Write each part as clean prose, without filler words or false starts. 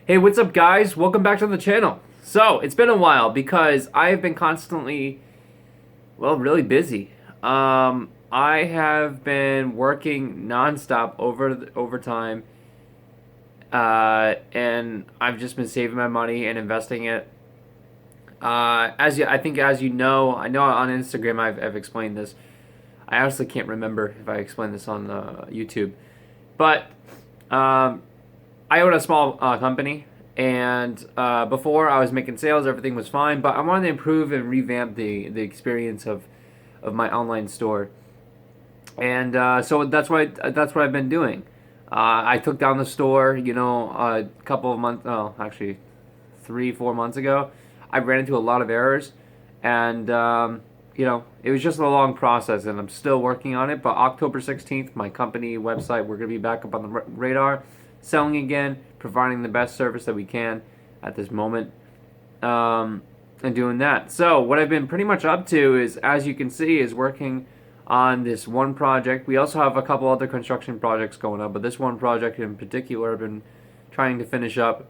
Hey, what's up, guys? Welcome back to the channel. So, it's been a while because I've been constantly, really busy. I have been working nonstop over time, and I've just been saving my money and investing it. I think as you know, I know on Instagram I've explained this. I honestly can't remember if I explained this on YouTube, but um, I own a small company, and before I was making sales, everything was fine. But I wanted to improve and revamp the experience of my online store, and so that's what I've been doing. I took down the store, a couple of months. Oh, actually, 3 4 months ago. I ran into a lot of errors, and it was just a long process, and I'm still working on it. But October 16th, my company website, we're gonna be back up on the radar, selling again, providing the best service that we can at this moment, and doing that. So what I've been pretty much up to is, as you can see, is working on this one project. We also have a couple other construction projects going on, but this one project in particular, I've been trying to finish up.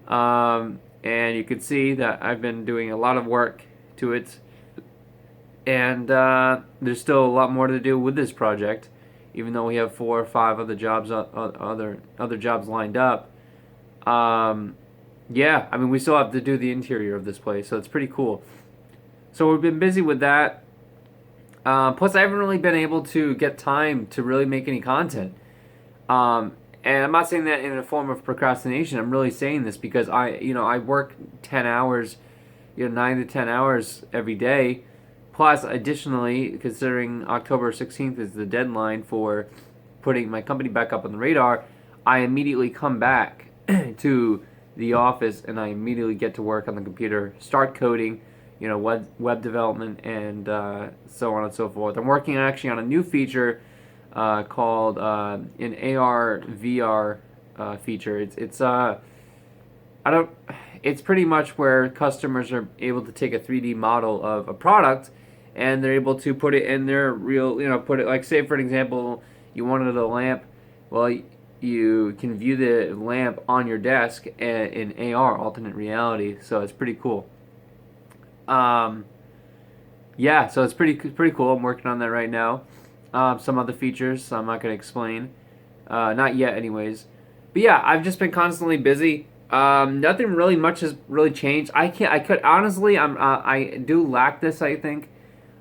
And you can see that I've been doing a lot of work to it, and there's still a lot more to do with this project, even though we have 4 or 5 other jobs, other jobs lined up. Yeah, I mean, we still have to do the interior of this place, so it's pretty cool. So we've been busy with that. Plus, I haven't really been able to get time to really make any content. And I'm not saying that in a form of procrastination. I'm really saying this because I work 10 hours, 9 to 10 hours every day. Plus, additionally, considering October 16th is the deadline for putting my company back up on the radar, I immediately come back to the office and I immediately get to work on the computer, start coding, web development, and so on and so forth. I'm working actually on a new feature called an AR VR feature. It's pretty much where customers are able to take a 3D model of a product, and they're able to put it in their real, put it, like, say for an example, you wanted a lamp. Well, you can view the lamp on your desk in AR, alternate reality. So it's pretty cool. Yeah, so it's pretty cool. I'm working on that right now. Some other features I'm not going to explain. Not yet, anyways. But yeah, I've just been constantly busy. Nothing really much has really changed. I could honestly, I do lack this. I think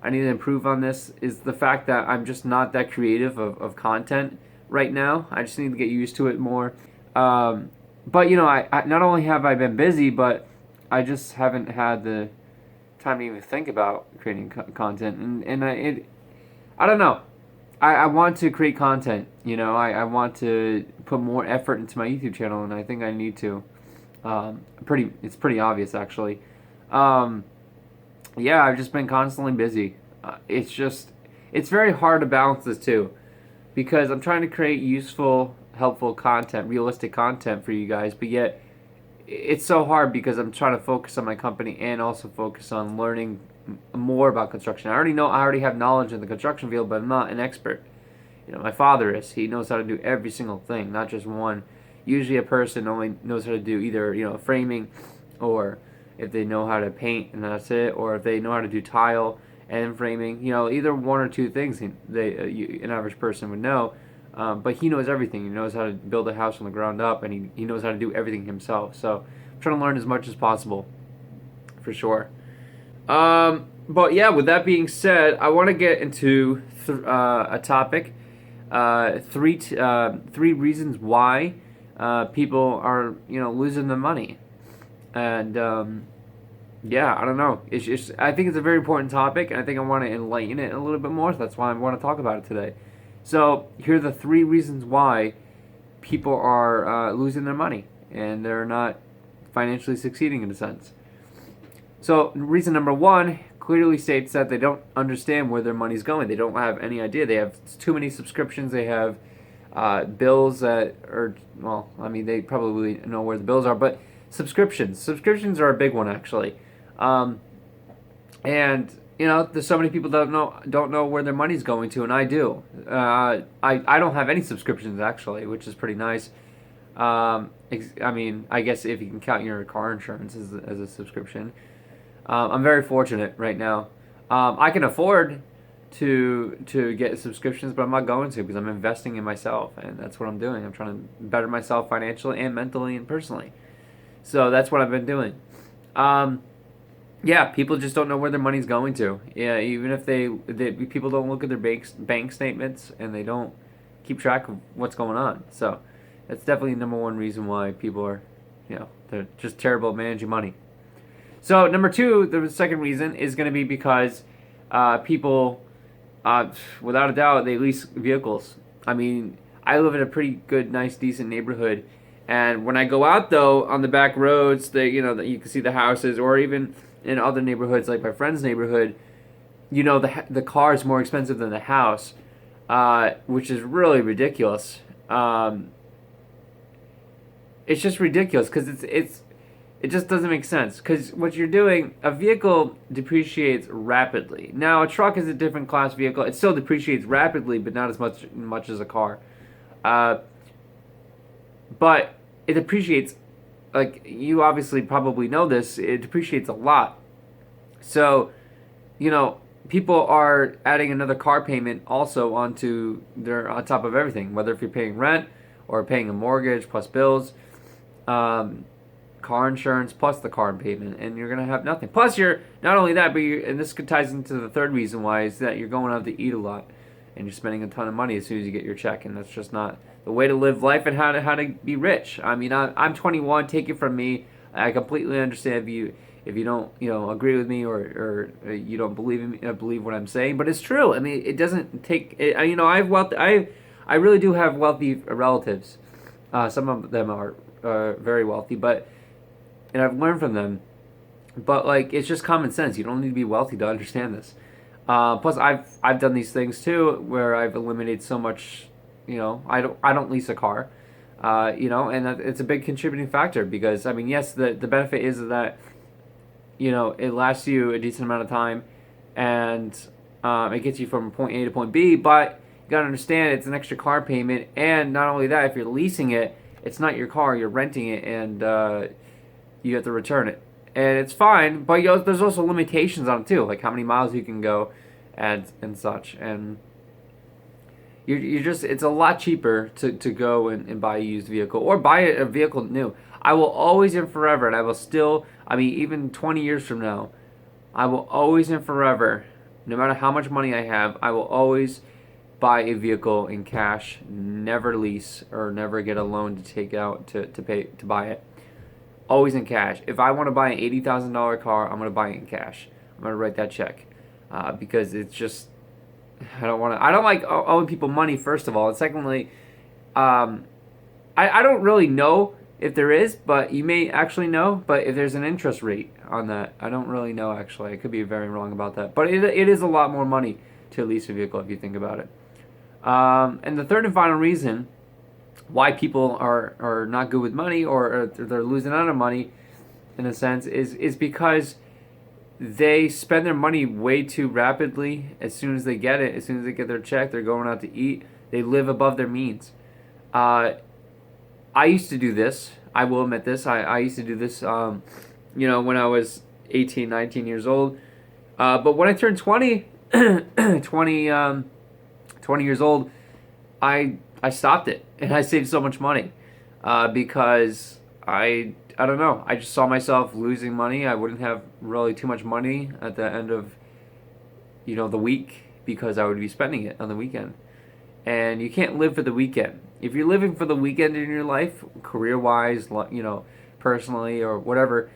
I need to improve on this. Is the fact that I'm just not that creative of content right now. I just need to get used to it more. But I not only have I been busy, but I just haven't had the time to even think about creating content, and I don't know. I want to create content. I want to put more effort into my YouTube channel, and I think I need to. It's pretty obvious, actually. Yeah, I've just been constantly busy. It's very hard to balance this too, because I'm trying to create useful, helpful content, realistic content for you guys, but yet it's so hard because I'm trying to focus on my company and also focus on learning more about construction. I already have knowledge in the construction field, but I'm not an expert. My father is. He knows how to do every single thing, not just one. Usually a person only knows how to do either, framing, or if they know how to paint and that's it, or if they know how to do tile and framing, either one or two things an average person would know. But he knows everything. He knows how to build a house from the ground up, and he knows how to do everything himself. So I'm trying to learn as much as possible, for sure. But yeah, with that being said, I want to get into a topic. Three reasons why people are losing their money, and yeah, I don't know. I think it's a very important topic, and I think I want to enlighten it a little bit more. So that's why I want to talk about it today. So here are the 3 reasons why people are losing their money and they're not financially succeeding, in a sense. So reason number 1 clearly states that they don't understand where their money's going. They don't have any idea. They have too many subscriptions. They have bills that are, they probably know where the bills are, but subscriptions are a big one, actually. And there's so many people that don't know where their money's going to, and I do. I don't have any subscriptions, actually, which is pretty nice. I mean, I guess if you can count your car insurance as a subscription. I'm very fortunate right now. I can afford to get subscriptions, but I'm not going to because I'm investing in myself, and that's what I'm doing. I'm trying to better myself financially and mentally and personally. So that's what I've been doing. Um, yeah, people just don't know where their money's going to. Yeah, even if they people don't look at their bank statements and they don't keep track of what's going on. So that's definitely the number one reason why people are, they're just terrible at managing money. So number two, the second reason is going to be because people, without a doubt, they lease vehicles. I mean, I live in a pretty good, nice, decent neighborhood, and when I go out though on the back roads, that you can see the houses, or even in other neighborhoods like my friend's neighborhood, the car is more expensive than the house, which is really ridiculous. It's just ridiculous because it just doesn't make sense. Because what you're doing, a vehicle depreciates rapidly. Now, a truck is a different class vehicle. It still depreciates rapidly, but not as much as a car. But it depreciates, like you obviously probably know this, it depreciates a lot. So, people are adding another car payment also on top of everything, whether if you're paying rent or paying a mortgage plus bills, car insurance plus the car payment, and you're gonna have nothing. Plus, you're not only that, but and this ties into the third reason why is that you're going out to eat a lot, and you're spending a ton of money as soon as you get your check, and that's just not the way to live life and how to be rich. I mean, I'm 21. Take it from me. I completely understand if you don't agree with me or you don't believe in me, believe what I'm saying, but it's true. I mean, it doesn't take. I have wealth. I really do have wealthy relatives. Some of them are very wealthy, and I've learned from them. But like, it's just common sense. You don't need to be wealthy to understand this. Plus, I've done these things too, where I've eliminated so much. I don't lease a car. And it's a big contributing factor because I mean, yes, the benefit is that it lasts you a decent amount of time, and it gets you from point A to point B. But you gotta understand, it's an extra car payment, and not only that, if you're leasing it, it's not your car, you're renting it, and you have to return it, and it's fine. But there's also limitations on it too, like how many miles you can go, and such, and you're just it's a lot cheaper to go and buy a used vehicle or buy a vehicle new. I will always and forever, and I will still, I mean, even 20 years from now, I will always and forever, no matter how much money I have, I will always buy a vehicle in cash, never lease or never get a loan to take out to buy it. Always in cash. If I want to buy an $80,000 car, I'm going to buy it in cash. I'm going to write that check because it's just, I don't like owing people money, first of all. And secondly, I don't really know if there is, but you may actually know. But if there's an interest rate on that, I don't really know actually. I could be very wrong about that. But it is a lot more money to lease a vehicle if you think about it. And the third and final reason why people are not good with money or they're losing out on money, in a sense, is because they spend their money way too rapidly. As soon as they get it, as soon as they get their check, they're going out to eat. They live above their means. I used to do this. I will admit this. I used to do this, when I was 18, 19 years old. But when I turned 20, 20 years old, I stopped it, and I saved so much money because I don't know. I just saw myself losing money. I wouldn't have really too much money at the end of the week because I would be spending it on the weekend. And you can't live for the weekend. If you're living for the weekend in your life, career-wise, personally or whatever,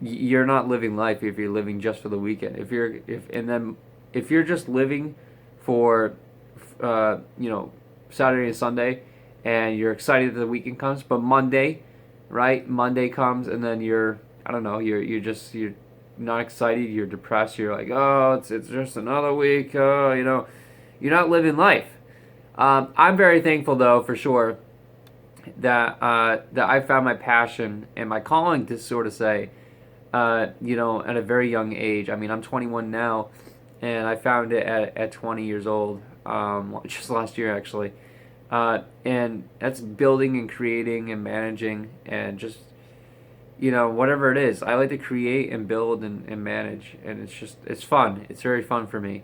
you're not living life if you're living just for the weekend. If you're just living for Saturday and Sunday, and you're excited that the weekend comes, but Monday comes, and then you're not excited. You're depressed. You're like, oh, it's just another week. You're not living life. I'm very thankful though, for sure, that I found my passion and my calling to sort of say, at a very young age. I mean, I'm 21 now, and I found it at 20 years old, just last year actually. And that's building and creating and managing and just, whatever it is. I like to create and build and manage, and it's fun. It's very fun for me.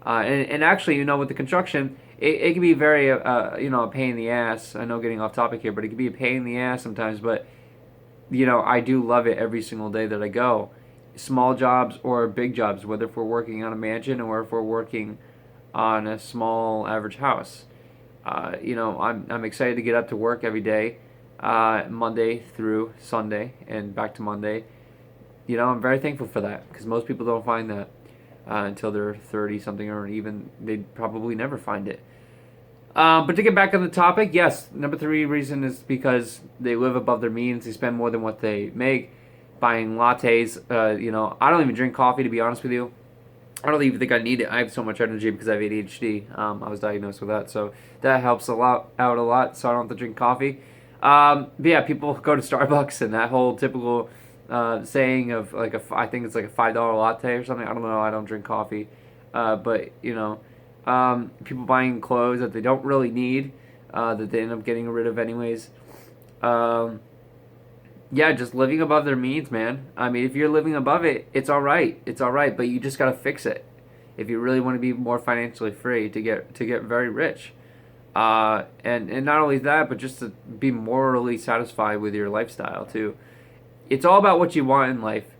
And actually, with the construction, it can be very, a pain in the ass. I know getting off topic here, but it can be a pain in the ass sometimes. But, I do love it every single day that I go. Small jobs or big jobs, whether if we're working on a mansion or if we're working on a small average house. I'm excited to get up to work every day, Monday through Sunday and back to Monday. I'm very thankful for that because most people don't find that until they're 30 something, or even they probably never find it. But to get back on the topic, yes, number 3 reason is because they live above their means. They spend more than what they make buying lattes. I don't even drink coffee, to be honest with you. I don't even think I need it. I have so much energy because I have ADHD. I was diagnosed with that, so that helps out a lot. So I don't have to drink coffee. But yeah, people go to Starbucks, and that whole typical saying of like I think it's like a $5 latte or something. I don't know. I don't drink coffee, but people buying clothes that they don't really need, that they end up getting rid of anyways. Yeah, just living above their means, man. I mean, if you're living above it, it's all right. It's all right, but you just gotta fix it if you really want to be more financially free to get very rich. And not only that, but just to be morally satisfied with your lifestyle too. It's all about what you want in life.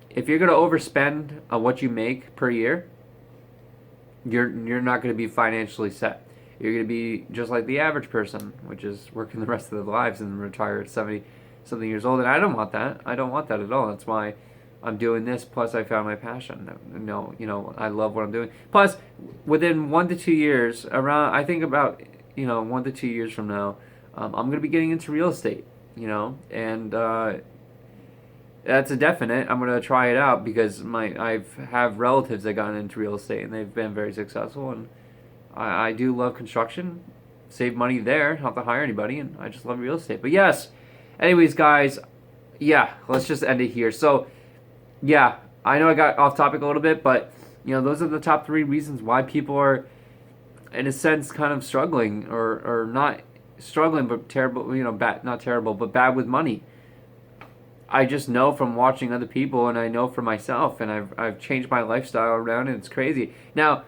If you're gonna overspend on what you make per year, you're not gonna be financially set. You're gonna be just like the average person, which is working the rest of their lives and retire at 70 something years old, and I don't want that. I don't want that at all. That's why I'm doing this. Plus, I found my passion. I love what I'm doing. Plus, within 1 to 2 years, I think about 1 to 2 years from now, I'm going to be getting into real estate. And that's a definite. I'm going to try it out because I have relatives that got into real estate and they've been very successful, and I do love construction. Save money there, don't have to hire anybody, and I just love real estate. But yes. Anyways, guys, yeah, let's just end it here. So, yeah, I know I got off topic a little bit, but, those are the top 3 reasons why people are, in a sense, kind of struggling, or not struggling, but terrible, bad, not terrible, but bad with money. I just know from watching other people, and I know for myself, and I've changed my lifestyle around, and it's crazy. Now,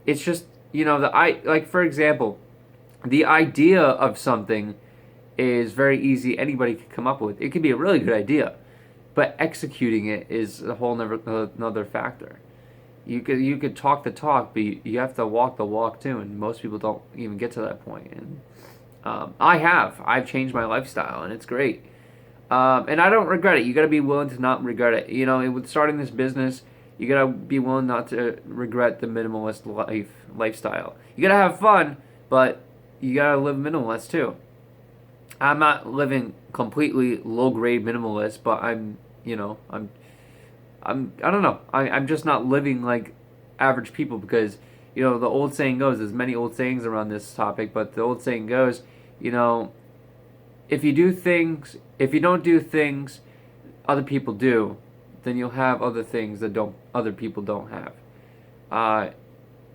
it's just, like, for example, the idea of something is very easy. Anybody can come up with. It could be a really good idea, but executing it is a whole another factor. You could talk the talk, but you have to walk the walk too. And most people don't even get to that point. And I've changed my lifestyle, and it's great. And I don't regret it. You got to be willing to not regret it. With starting this business, you got to be willing not to regret the minimalist lifestyle. You got to have fun, but you got to live minimalist too. I'm not living completely low grade minimalist, but I don't know. I'm just not living like average people because, the old saying goes, there's many old sayings around this topic, but the old saying goes, if you don't do things other people do, then you'll have other things that other people don't have.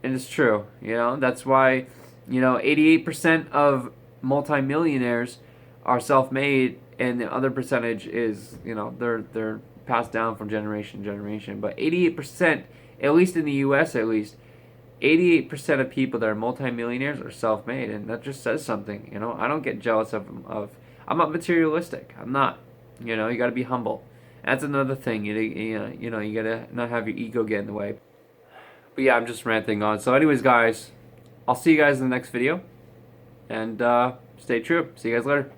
And it's true, that's why, 88% of multimillionaires are self-made, and the other percentage is, they're passed down from generation to generation. But 88%, at least in the U.S., 88% of people that are multimillionaires are self-made, and that just says something. I don't get jealous of. I'm not materialistic. I'm not. You got to be humble. That's another thing. You got to not have your ego get in the way. But yeah, I'm just ranting on. So, anyways, guys, I'll see you guys in the next video, and stay true. See you guys later.